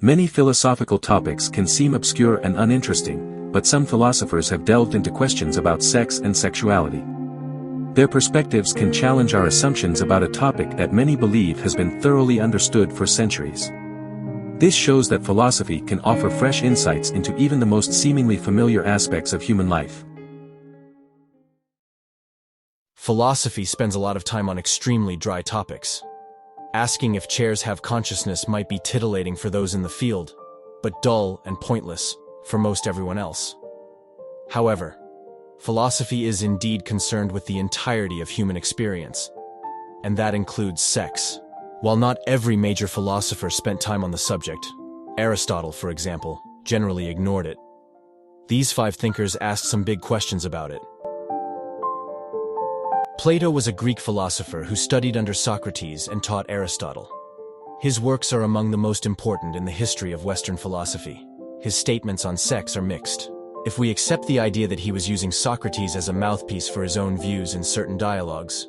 Many philosophical topics can seem obscure and uninteresting, but some philosophers have delved into questions about sex and sexuality. Their perspectives can challenge our assumptions about a topic that many believe has been thoroughly understood for centuries. This shows that philosophy can offer fresh insights into even the most seemingly familiar aspects of human life. Philosophy spends a lot of time on extremely dry topics. Asking if chairs have consciousness might be titillating for those in the field, but dull and pointless for most everyone else. However, philosophy is indeed concerned with the entirety of human experience, and that includes sex. While not every major philosopher spent time on the subject, Aristotle, for example, generally ignored it. These 5 thinkers asked some big questions about it. Plato was a Greek philosopher who studied under Socrates and taught Aristotle. His works are among the most important in the history of Western philosophy. His statements on sex are mixed. If we accept the idea that he was using Socrates as a mouthpiece for his own views in certain dialogues,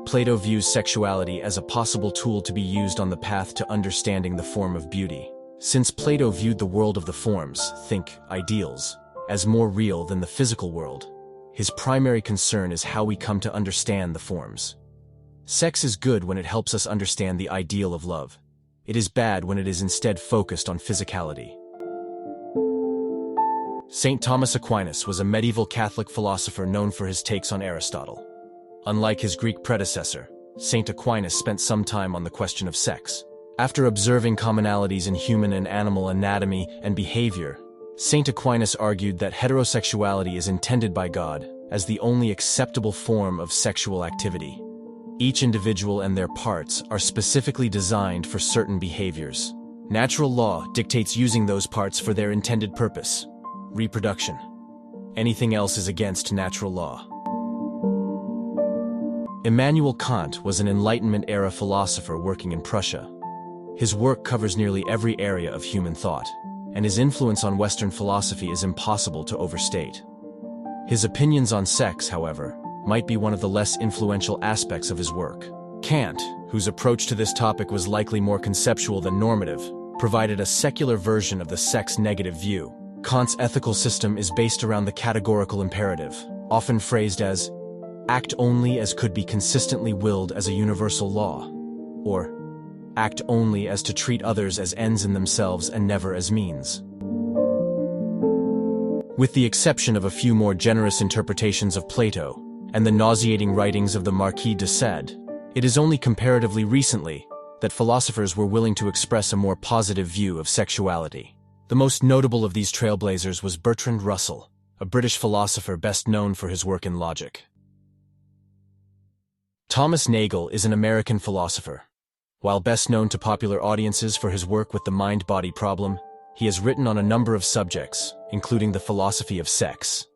Plato views sexuality as a possible tool to be used on the path to understanding the form of beauty. Since Plato viewed the world of the forms, think ideals, as more real than the physical world, his primary concern is how we come to understand the forms. Sex is good when it helps us understand the ideal of love. It is bad when it is instead focused on physicality. St. Thomas Aquinas was a medieval Catholic philosopher known for his takes on Aristotle. Unlike his Greek predecessor, St. Aquinas spent some time on the question of sex. After observing commonalities in human and animal anatomy and behavior, St. Aquinas argued that heterosexuality is intended by God as the only acceptable form of sexual activity. Each individual and their parts are specifically designed for certain behaviors. Natural law dictates using those parts for their intended purpose, reproduction. Anything else is against natural law. Immanuel Kant was an Enlightenment-era philosopher working in Prussia. His work covers nearly every area of human thought, and his influence on Western philosophy is impossible to overstate. His opinions on sex, however, might be one of the less influential aspects of his work. Kant, whose approach to this topic was likely more conceptual than normative, provided a secular version of the sex-negative view. Kant's ethical system is based around the categorical imperative, often phrased as, act only as could be consistently willed as a universal law, or act only as to treat others as ends in themselves and never as means. With the exception of a few more generous interpretations of Plato and the nauseating writings of the Marquis de Sade, it is only comparatively recently that philosophers were willing to express a more positive view of sexuality. The most notable of these trailblazers was Bertrand Russell, a British philosopher best known for his work in logic. Thomas Nagel is an American philosopher. While best known to popular audiences for his work with the mind-body problem, he has written on a number of subjects, including the philosophy of sex.